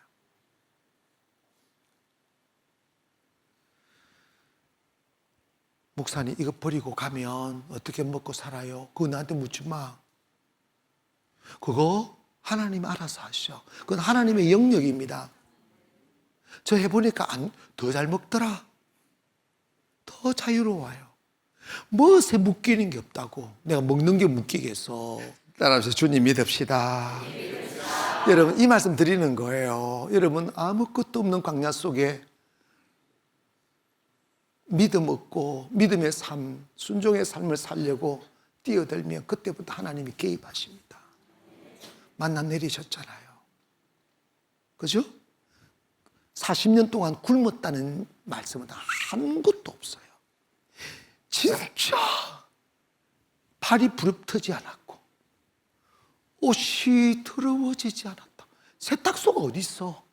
목사님, 이거 버리고 가면 어떻게 먹고 살아요? 그거 나한테 묻지 마. 그거 하나님 알아서 하셔. 그건 하나님의 영역입니다. 저 해보니까 더 잘 먹더라. 더 자유로워요. 무엇에 묶이는 게 없다고. 내가 먹는 게 묶이겠어. 따라서 주님 믿읍시다. 여러분, 이 말씀 드리는 거예요. 여러분, 아무것도 없는 광야 속에 믿음 얻고 믿음의 삶, 순종의 삶을 살려고 뛰어들면 그때부터 하나님이 개입하십니다. 만나 내리셨잖아요. 그죠? 40년 동안 굶었다는 말씀은 아무것도 없어요. 진짜 발이 부릅뜨지 않았고 옷이 더러워지지 않았다. 세탁소가 어디 있어?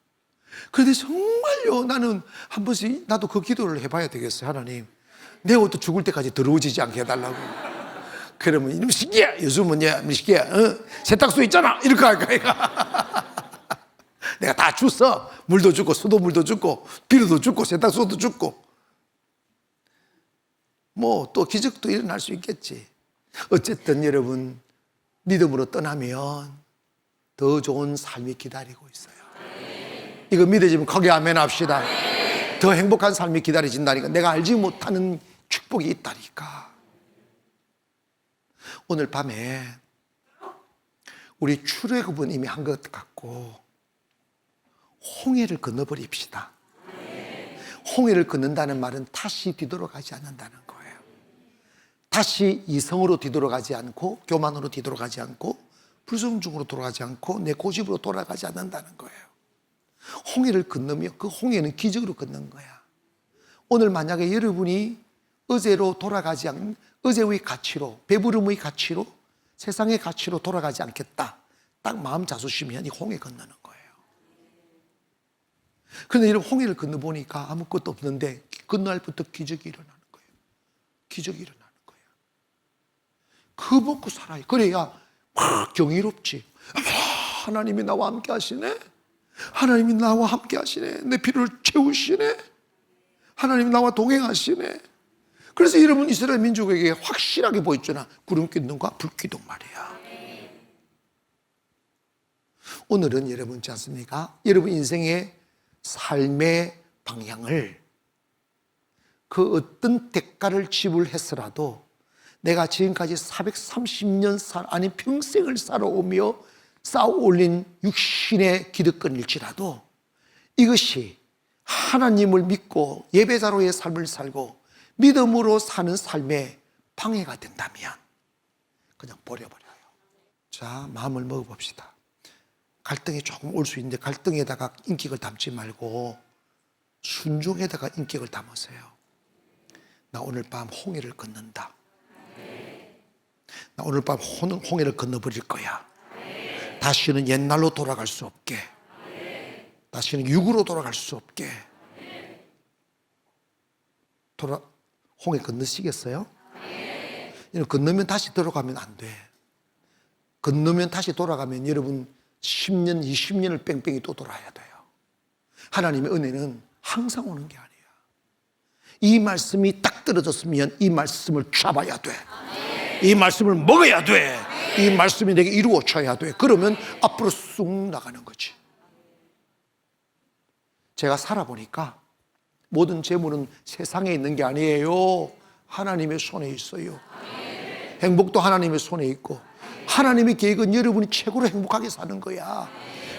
그런데 정말요, 나는 한 번씩 나도 그 기도를 해봐야 되겠어요. 하나님, 내 옷도 죽을 때까지 더러워지지 않게 해달라고. 그러면 이놈 시기야, 요즘은 이놈 시기야, 세탁소 있잖아, 이렇게 할까 이가. 내가 다 줬어. 물도 주고 수도물도 주고 비료도 주고 세탁소도 주고 뭐 또 기적도 일어날 수 있겠지. 어쨌든 여러분, 믿음으로 떠나면 더 좋은 삶이 기다리고 있어요. 이거 믿어지면 크게 아멘 합시다. 더 행복한 삶이 기다려진다니까. 내가 알지 못하는 축복이 있다니까. 오늘 밤에 우리 출애굽은 이미 한 것 같고 홍해를 건너버립시다. 홍해를 건넌다는 말은 다시 뒤돌아가지 않는다는 거예요. 다시 이성으로 뒤돌아가지 않고 교만으로 뒤돌아가지 않고 불순종으로 돌아가지 않고 내 고집으로 돌아가지 않는다는 거예요. 홍해를 건너면 그 홍해는 기적으로 건넌 거야. 오늘 만약에 여러분이 어제로 돌아가지 않는, 어제의 가치로, 배부름의 가치로, 세상의 가치로 돌아가지 않겠다, 딱 마음 자수시면 이 홍해 건너는 거예요. 그런데 이런 홍해를 건너보니까 아무것도 없는데 건너날부터 기적이 일어나는 거예요. 기적이 일어나는 거예요. 그거 먹고 살아요. 그래야 막 경이롭지. 하나님이 나와 함께 하시네. 하나님이 나와 함께 하시네. 내 필요를 채우시네. 하나님이 나와 동행하시네. 그래서 여러분, 이스라엘 민족에게 확실하게 보였잖아. 구름기둥과 불기둥 말이야. 오늘은 여러분 있지 않습니까? 여러분 인생의 삶의 방향을 그 어떤 대가를 지불했으라도 내가 지금까지 430년 아니 평생을 살아오며 쌓아 올린 육신의 기득권일지라도 이것이 하나님을 믿고 예배자로의 삶을 살고 믿음으로 사는 삶의 방해가 된다면 그냥 버려버려요. 자, 마음을 먹어봅시다. 갈등이 조금 올 수 있는데 갈등에다가 인격을 담지 말고 순종에다가 인격을 담으세요. 나 오늘 밤 홍해를 건넌다. 나 오늘 밤 홍해를 건너버릴 거야. 다시는 옛날로 돌아갈 수 없게, 다시는 육으로 돌아갈 수 없게. 홍해 건너시겠어요? 건너면 다시 들어가면 안 돼. 건너면 다시 돌아가면 여러분 10년, 20년을 뺑뺑이 또 돌아야 돼요. 하나님의 은혜는 항상 오는 게 아니야. 이 말씀이 딱 떨어졌으면 이 말씀을 잡아야 돼. 이 말씀을 먹어야 돼. 이 말씀이 내게 이루어져야 돼. 그러면 앞으로 쑥 나가는 거지. 제가 살아보니까 모든 재물은 세상에 있는 게 아니에요. 하나님의 손에 있어요. 행복도 하나님의 손에 있고 하나님의 계획은 여러분이 최고로 행복하게 사는 거야.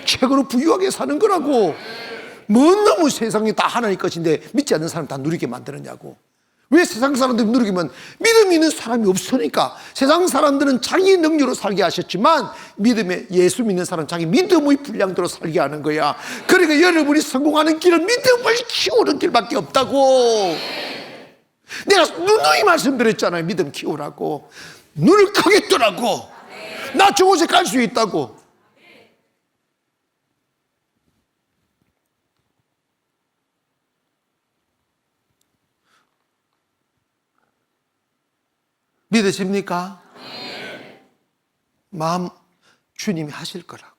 최고로 부유하게 사는 거라고. 뭐 너무 세상이 다 하나님 것인데 믿지 않는 사람 다 누리게 만드느냐고. 왜 세상 사람들이 누리기만? 믿음이 있는 사람이 없으니까. 세상 사람들은 자기 능력으로 살게 하셨지만 믿음에 예수 믿는 사람은 자기 믿음의 분량대로 살게 하는 거야. 그러니까 하나님과 여러분이 성공하는 길은 믿음을 키우는 길밖에 없다고. 내가 누누이 말씀드렸잖아요. 믿음 키우라고. 눈을 크게 뜨라고. 나 저곳에 갈 수 있다고. 믿으십니까? 마음 주님이 하실 거라고.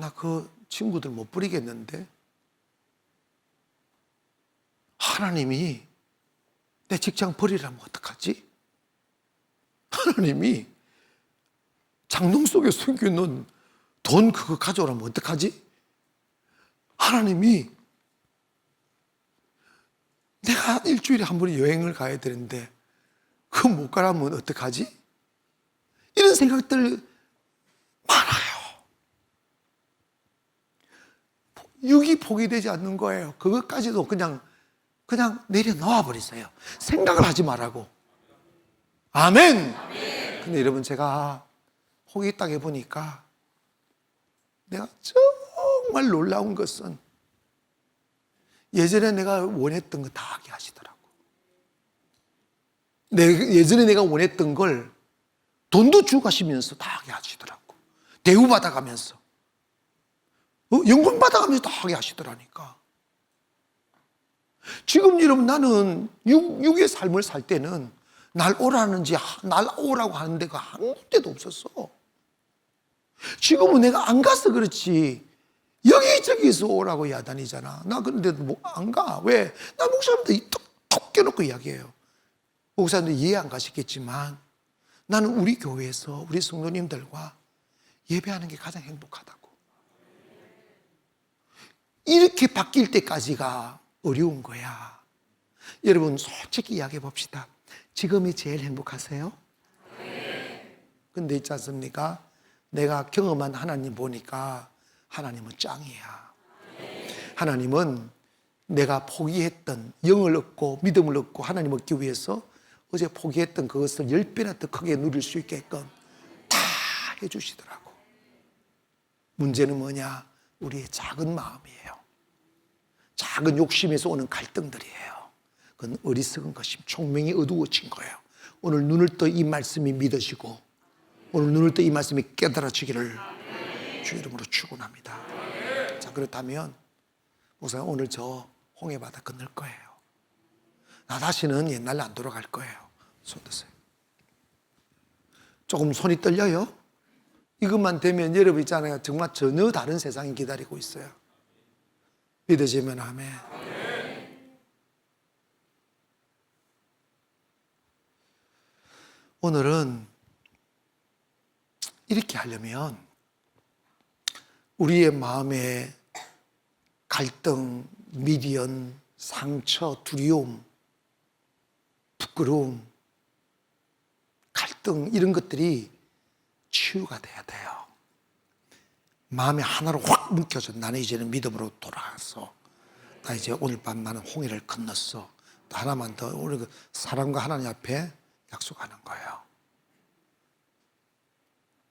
나 그 친구들 못 버리겠는데 하나님이 내 직장 버리라면 어떡하지? 하나님이 장롱 속에 숨겨놓은 돈 그거 가져오라면 어떡하지? 하나님이 내가 일주일에 한 번 여행을 가야 되는데 그거 못 가라면 어떡하지? 이런 생각들 많아요. 육이 포기되지 않는 거예요. 그것까지도 그냥 내려놓아 버리세요. 생각을 하지 말라고. 아멘. 근데 여러분, 제가 포기 딱 해보니까 내가 정말 놀라운 것은 예전에 내가 원했던 거 다 하게 하시더라고. 예전에 내가 원했던 걸 돈도 주고 가시면서 다 하게 하시더라고. 대우 받아가면서, 연금 받아가면서 다 하게 하시더라니까. 지금 여러분, 나는 육의 삶을 살 때는 날 오라고 하는 데가 한 군데도 없었어. 지금은 내가 안 가서 그렇지 여기저기서 오라고 야단이잖아. 나 근데도 안 가. 왜? 나 목사님들 톡 껴놓고 이야기해요. 목사님들 이해 안 가시겠지만 나는 우리 교회에서 우리 성도님들과 예배하는 게 가장 행복하다고. 이렇게 바뀔 때까지가 어려운 거야. 여러분, 솔직히 이야기해 봅시다. 지금이 제일 행복하세요? 근데 있지 않습니까? 내가 경험한 하나님 보니까 하나님은 짱이야. 하나님은 내가 포기했던 영을 얻고 믿음을 얻고 하나님 얻기 위해서 어제 포기했던 그것을 10배나 더 크게 누릴 수 있게끔 다 해주시더라고. 문제는 뭐냐? 우리의 작은 마음이에요. 작은 욕심에서 오는 갈등들이에요. 그건 어리석은 것임, 총명이 어두워진 거예요. 오늘 눈을 떠 이 말씀이 믿어지고 오늘 눈을 떠 이 말씀이 깨달아지기를 주 이름으로 축원합니다. 자, 그렇다면 목사님, 오늘 저 홍해바다 건널 거예요. 나 다시는 옛날로 안 돌아갈 거예요. 손 드세요. 조금 손이 떨려요? 이것만 되면 여러분 있잖아요, 정말 전혀 다른 세상이 기다리고 있어요. 믿으시면 아멘. 오늘은 이렇게 하려면 우리의 마음에 갈등, 미련, 상처, 두려움, 부끄러움, 갈등, 이런 것들이 치유가 돼야 돼요. 마음이 하나로 확 묶여서 나는 이제는 믿음으로 돌아가서 나 이제 오늘 밤 나는 홍해를 건넜어. 또 하나만 더, 우리 그 사랑과 하나님 앞에 약속하는 거예요.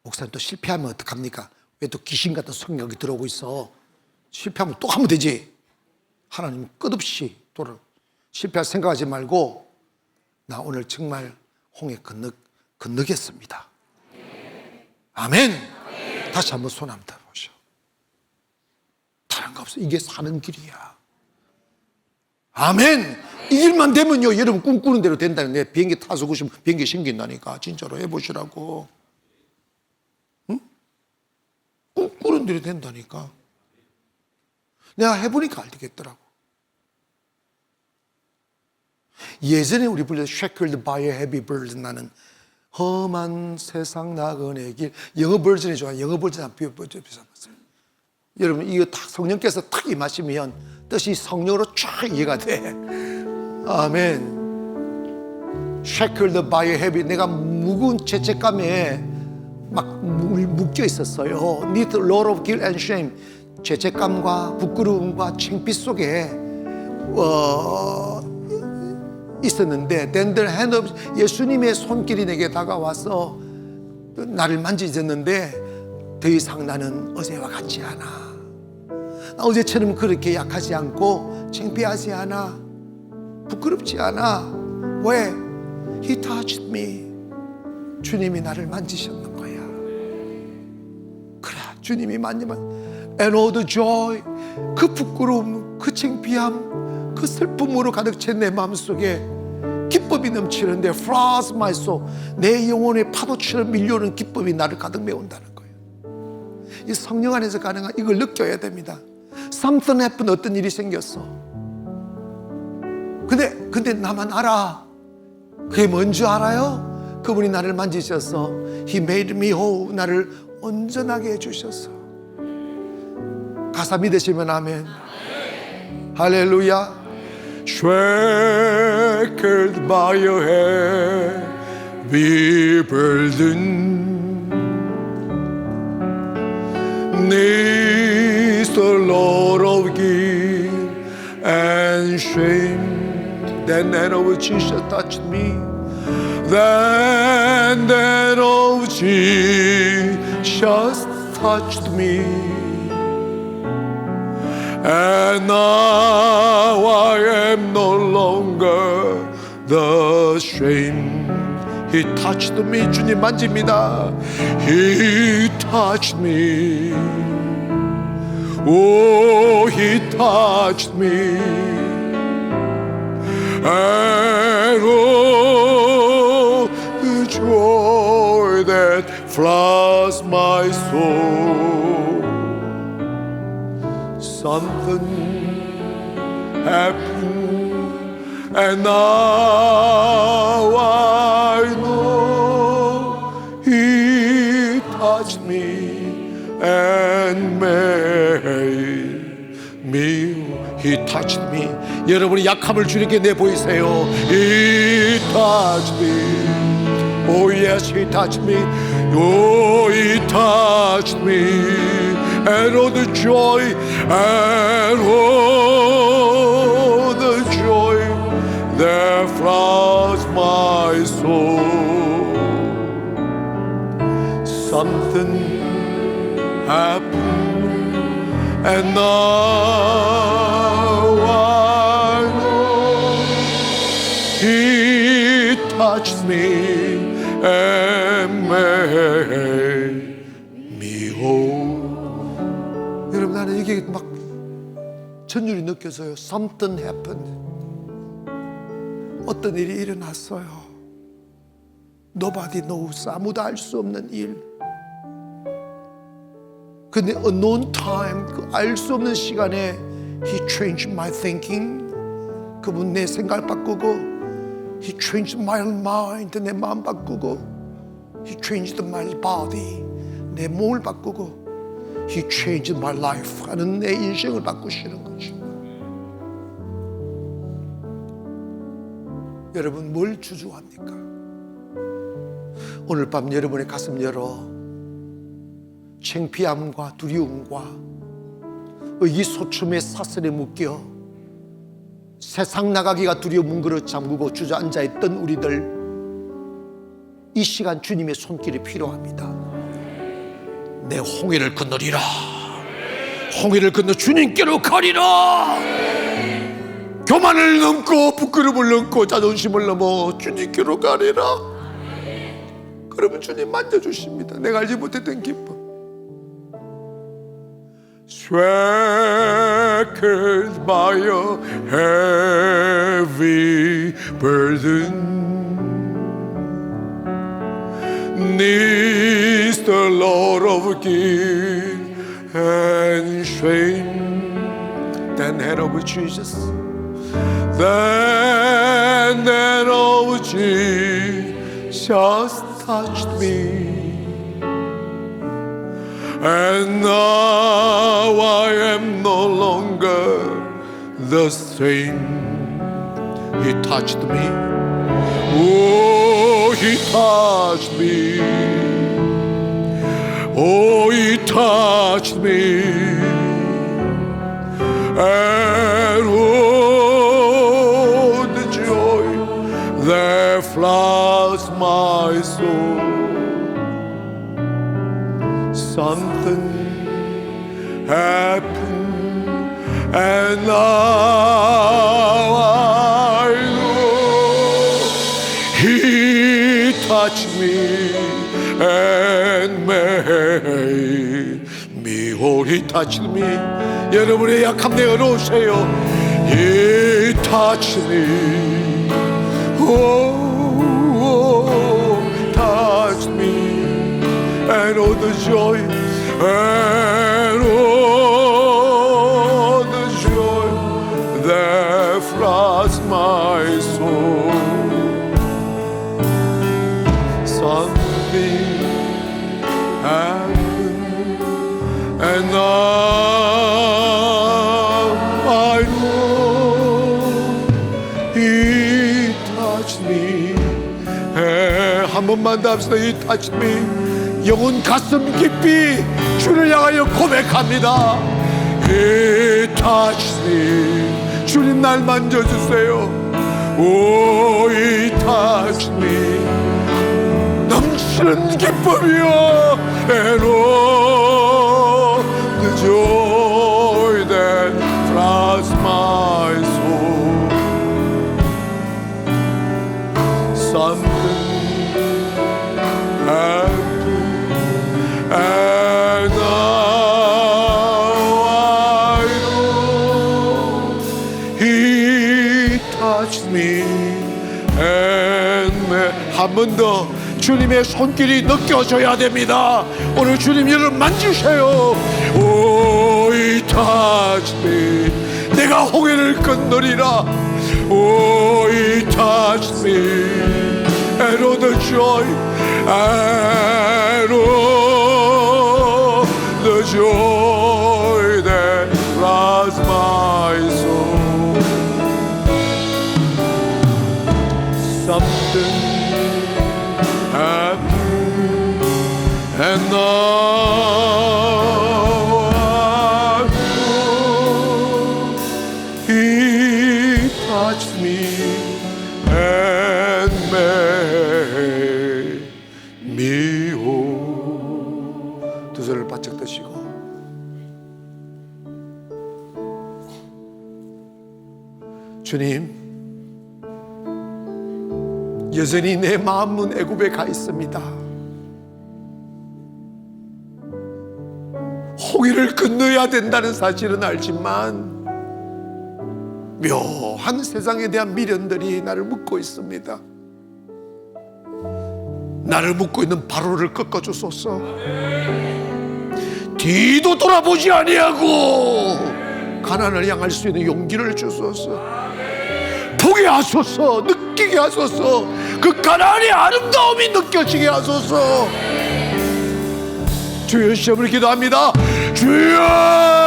목사님, 또 실패하면 어떡합니까? 왜 또 귀신 같은 성령이 들어오고 있어? 실패하면 또 하면 되지. 하나님은 끝없이 실패할 생각하지 말고 나 오늘 정말 홍해 건너겠습니다. 아멘. 다시 한번 손 한번 들어보셔. 다른 거 없어. 이게 사는 길이야. 아멘. 이 길만 되면요, 여러분 꿈꾸는 대로 된다는. 내 비행기 타서 싶으면 비행기 생긴다니까. 진짜로 해보시라고. 응? 꿈꾸는 대로 된다니까. 내가 해보니까 알겠더라고. 예전에 우리 불려서 Shackled by a heavy burden, 나는 험한 세상 나그네 길. 영어 버전이 좋아요. 영어 버전 한번 비춰보세요. 여러분, 이거 딱 성령께서 탁 임하시면 뜻이 성령으로 쫙 이해가 돼. 아멘. Shackled by a heavy, 내가 무거운 죄책감에 막 묶여 있었어요. Need a lot of guilt and shame. 죄책감과 부끄러움과 창피 속에 있었는데, then the hand of, 예수님의 손길이 내게 다가와서 나를 만지셨는데, 더 이상 나는 어제와 같지 않아. 나 어제처럼 그렇게 약하지 않고 창피하지 않아. 부끄럽지 않아. 왜? He touched me. 주님이 나를 만지셨는 거야. 그래, 주님이 만지면 And all the joy, 그 부끄러움, 그 창피함, 그 슬픔으로 가득 찬 내 마음속에 기쁨이 넘치는데 Floods my soul, 내 영혼의 파도처럼 밀려오는 기쁨이 나를 가득 메운다는 거예요. 이 성령 안에서 가능한 이걸 느껴야 됩니다. Something happened, 어떤 일이 생겼어. 근데 나만 알아. 그게 뭔지 알아요? 그분이 나를 만지셔서 He made me whole, 나를 온전하게 해주셔서. 가사 믿으시면 아멘. 할렐루야. Shackled by your heavy burden, neath the Lord of guilt and shame. Then that of Jesus touched me. Then that of Jesus touched me. And now I am no longer the same. He touched me. 주님 만집니다. He touched me. Oh, He touched me. And oh, the joy that floods my soul. Something happened, and now I know He touched me and made me. He touched me. 여러분이 약함을 주님께 내보이세요. He touched me. Oh yes, He touched me. Oh, He touched me. And oh the joy, and oh the joy that floods my soul. Something happened, and now I know He touched me and made me whole. 여러분, 나는 이게 막 전율이 느껴져요. Something happened. 어떤 일이 일어났어요. Nobody knows. 아무도 알 수 없는 일. 근데 unknown time, 그 알 수 없는 시간에 He changed my thinking. 그분 내 생각을 바꾸고 He changed my mind. 내 마음 바꾸고 He changed my body. 내 몸을 바꾸고 He changed my life. 하는 내 인생을 바꾸시는 거죠. 여러분, 뭘 주저합니까? 오늘 밤 여러분의 가슴 열어 창피함과 두려움과 의기소침의 사슬에 묶여 세상 나가기가 두려운 그릇 잠그고 주저앉아 있던 우리들, 이 시간 주님의 손길이 필요합니다. 내 홍해를 건너리라. 홍해를 건너 주님께로 가리라. 교만을 넘고 부끄러움을 넘고 자존심을 넘어 주님께로 가리라. 그러면 주님 만져주십니다. 내가 알지 못했던 기쁨. Shackled by a heavy burden, neath the Lord of guilt and shame. Then head of Jesus, then head of Jesus touched me. And now I am no longer the same. He touched me. Oh, He touched me. Oh, He touched me. And oh, the joy that floods my soul. Something happened, and now I know He touched me and made me whole. He touched me. 여러분의 약함 내어놓으세요. He touched me. Oh, touched me, and oh the joy, and oh the joy that floods my soul. Something happened, and now I know He touched me. 한 번만 더 합시다. He touched me. 영혼 가슴 깊이 주를 향하여 고백합니다. He touched me. 주님 날 만져주세요. Oh, He touched me. 넘치는 기쁨이여. And oh, the joy that floods my soul. Something happened, and now I know He touched me and 한 번 더 주님의 손길이 느껴져야 됩니다. 오늘 주님 여러분 만지세요. Oh, He touched me. 내가 홍해를 건너리라. Oh, He touched me. And oh the joy, and oh the joy that floods my soul. Something happened, and now I know He touched me and made me whole. 두 손을 바짝 드시고 주님, 여전히 내 마음은 애굽에 가 있습니다. 홍해를 건너야 된다는 사실은 알지만 묘한 세상에 대한 미련들이 나를 묶고 있습니다. 나를 묶고 있는 바로를 꺾어주소서. 뒤도 돌아보지 아니하고 가나안을 향할 수 있는 용기를 주소서. 보게 하소서. 느끼게 하소서. 그 가나안의 아름다움이 느껴지게 하소서. 주여 시험을 기도합니다. 주여